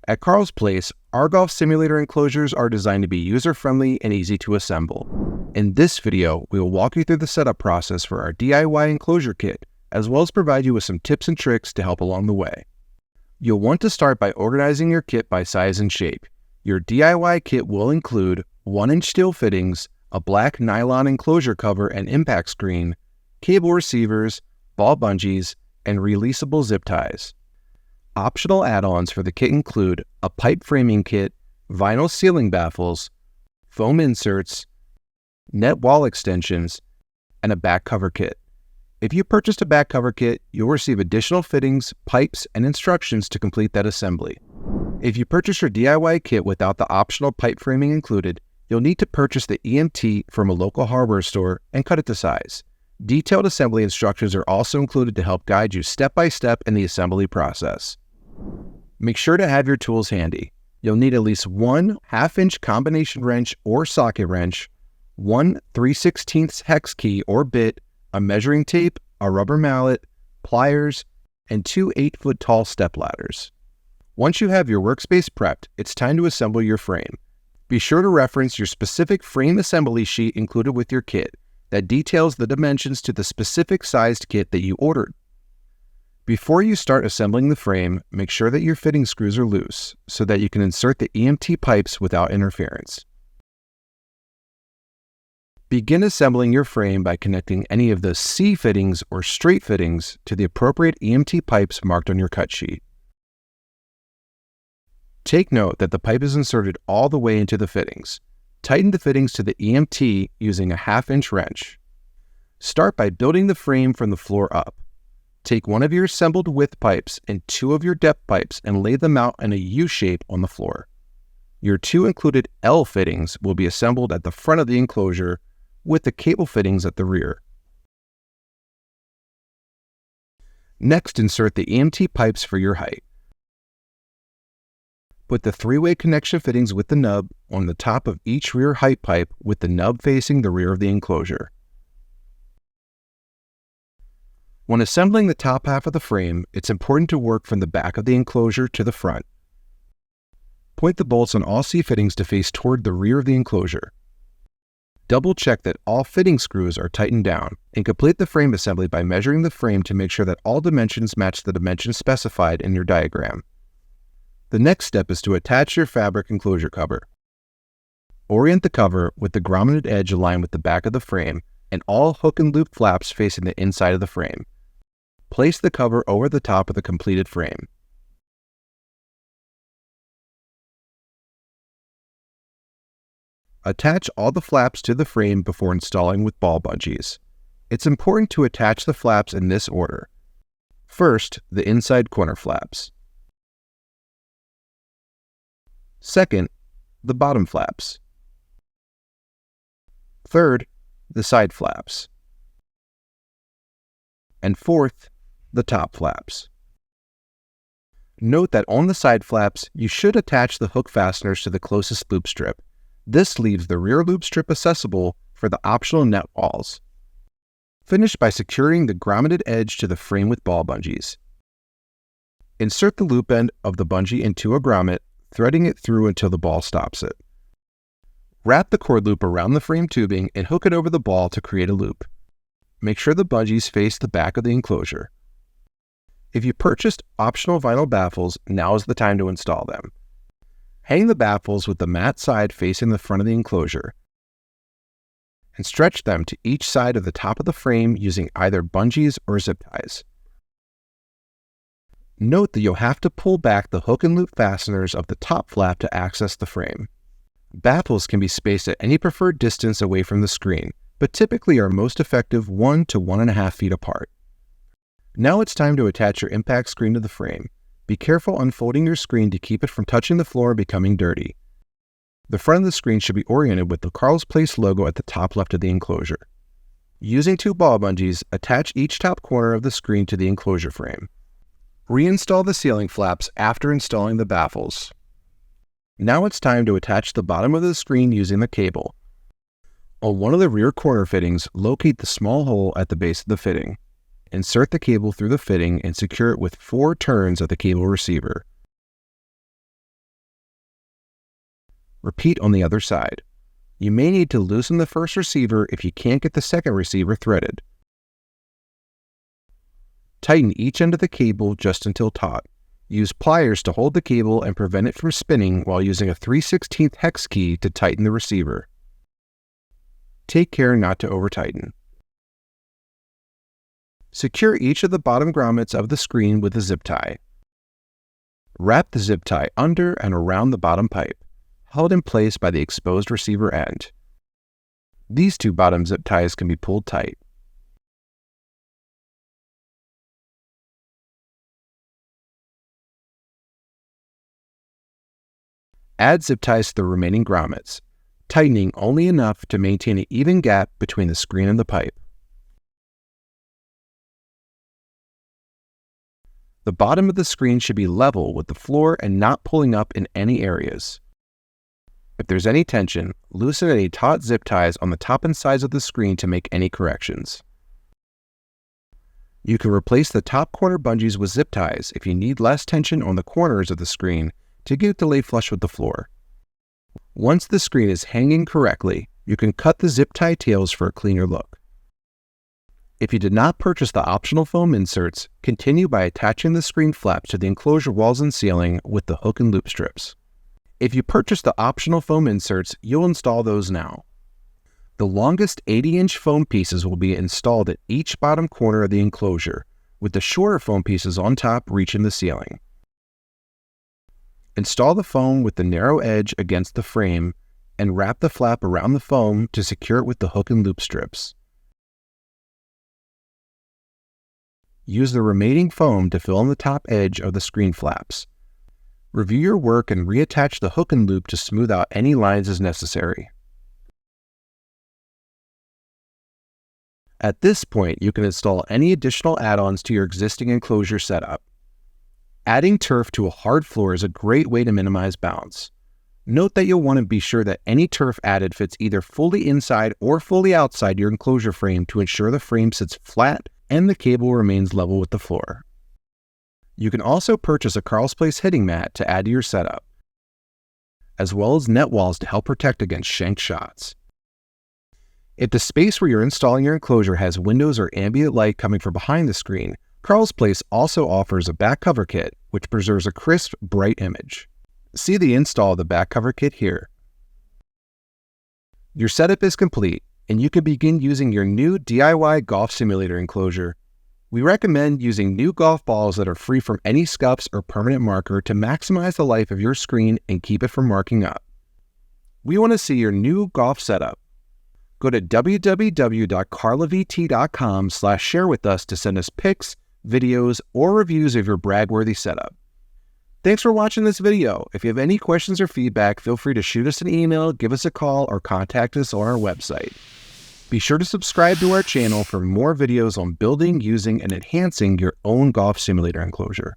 At Carl's Place, our golf simulator enclosures are designed to be user-friendly and easy to assemble. In this video, we will walk you through the setup process for our DIY enclosure kit, as well as provide you with some tips and tricks to help along the way. You'll want to start by organizing your kit by size and shape. Your DIY kit will include 1-inch steel fittings, a black nylon enclosure cover and impact screen, cable receivers, ball bungees, and releasable zip ties. Optional add-ons for the kit include a pipe framing kit, vinyl ceiling baffles, foam inserts, net wall extensions, and a back cover kit. If you purchased a back cover kit, you'll receive additional fittings, pipes, and instructions to complete that assembly. If you purchase your DIY kit without the optional pipe framing included, you'll need to purchase the EMT from a local hardware store and cut it to size. Detailed assembly instructions are also included to help guide you step by step in the assembly process. Make sure to have your tools handy. You'll need at least one 1/2-inch combination wrench or socket wrench, one 3/16 hex key or bit, a measuring tape, a rubber mallet, pliers, and two 8-foot tall step ladders. Once you have your workspace prepped, it's time to assemble your frame. Be sure to reference your specific frame assembly sheet included with your kit that details the dimensions to the specific sized kit that you ordered. Before you start assembling the frame, make sure that your fitting screws are loose so that you can insert the EMT pipes without interference. Begin assembling your frame by connecting any of the C fittings or straight fittings to the appropriate EMT pipes marked on your cut sheet. Take note that the pipe is inserted all the way into the fittings. Tighten the fittings to the EMT using a 1/2-inch wrench. Start by building the frame from the floor up. Take one of your assembled width pipes and two of your depth pipes and lay them out in a U shape on the floor. Your two included L fittings will be assembled at the front of the enclosure with the cable fittings at the rear. Next, insert the EMT pipes for your height. Put the 3-way connection fittings with the nub on the top of each rear height pipe with the nub facing the rear of the enclosure. When assembling the top half of the frame, it's important to work from the back of the enclosure to the front. Point the bolts on all C fittings to face toward the rear of the enclosure. Double check that all fitting screws are tightened down, and complete the frame assembly by measuring the frame to make sure that all dimensions match the dimensions specified in your diagram. The next step is to attach your fabric enclosure cover. Orient the cover with the grommeted edge aligned with the back of the frame and all hook and loop flaps facing the inside of the frame. Place the cover over the top of the completed frame. Attach all the flaps to the frame before installing with ball bungees. It's important to attach the flaps in this order. First, the inside corner flaps. Second, the bottom flaps. Third, the side flaps. And fourth, the top flaps. Note that on the side flaps, you should attach the hook fasteners to the closest loop strip. This leaves the rear loop strip accessible for the optional net walls. Finish by securing the grommeted edge to the frame with ball bungees. Insert the loop end of the bungee into a grommet, threading it through until the ball stops it. Wrap the cord loop around the frame tubing and hook it over the ball to create a loop. Make sure the bungees face the back of the enclosure. If you purchased optional vinyl baffles, now is the time to install them. Hang the baffles with the matte side facing the front of the enclosure and stretch them to each side of the top of the frame using either bungees or zip ties. Note that you'll have to pull back the hook and loop fasteners of the top flap to access the frame. Baffles can be spaced at any preferred distance away from the screen, but typically are most effective 1 to 1.5 feet apart. Now it's time to attach your impact screen to the frame. Be careful unfolding your screen to keep it from touching the floor and becoming dirty. The front of the screen should be oriented with the Carl's Place logo at the top left of the enclosure. Using two ball bungees, attach each top corner of the screen to the enclosure frame. Reinstall the ceiling flaps after installing the baffles. Now it's time to attach the bottom of the screen using the cable. On one of the rear corner fittings, locate the small hole at the base of the fitting. Insert the cable through the fitting and secure it with 4 turns of the cable receiver. Repeat on the other side. You may need to loosen the first receiver if you can't get the second receiver threaded. Tighten each end of the cable just until taut. Use pliers to hold the cable and prevent it from spinning while using a 3/16 hex key to tighten the receiver. Take care not to over-tighten. Secure each of the bottom grommets of the screen with a zip tie. Wrap the zip tie under and around the bottom pipe, held in place by the exposed receiver end. These two bottom zip ties can be pulled tight. Add zip ties to the remaining grommets, tightening only enough to maintain an even gap between the screen and the pipe. The bottom of the screen should be level with the floor and not pulling up in any areas. If there's any tension, loosen any taut zip ties on the top and sides of the screen to make any corrections. You can replace the top corner bungees with zip ties if you need less tension on the corners of the screen to get it to lay flush with the floor. Once the screen is hanging correctly, you can cut the zip tie tails for a cleaner look. If you did not purchase the optional foam inserts, continue by attaching the screen flaps to the enclosure walls and ceiling with the hook and loop strips. If you purchase the optional foam inserts, you'll install those now. The longest 80-inch foam pieces will be installed at each bottom corner of the enclosure, with the shorter foam pieces on top reaching the ceiling. Install the foam with the narrow edge against the frame and wrap the flap around the foam to secure it with the hook and loop strips. Use the remaining foam to fill in the top edge of the screen flaps. Review your work and reattach the hook and loop to smooth out any lines as necessary. At this point, you can install any additional add-ons to your existing enclosure setup. Adding turf to a hard floor is a great way to minimize bounce. Note that you'll want to be sure that any turf added fits either fully inside or fully outside your enclosure frame to ensure the frame sits flat and the cable remains level with the floor. You can also purchase a Carl's Place hitting mat to add to your setup, as well as net walls to help protect against shanked shots. If the space where you're installing your enclosure has windows or ambient light coming from behind the screen, Carl's Place also offers a back cover kit, which preserves a crisp, bright image. See the install of the back cover kit here. Your setup is complete, and you can begin using your new DIY golf simulator enclosure. We recommend using new golf balls that are free from any scuffs or permanent marker to maximize the life of your screen and keep it from marking up. We want to see your new golf setup. Go to www.carlavt.com/share with us to send us pics, videos, or reviews of your brag-worthy setup. Thanks for watching this video. If you have any questions or feedback, feel free to shoot us an email, give us a call, or contact us on our website. Be sure to subscribe to our channel for more videos on building, using, and enhancing your own golf simulator enclosure.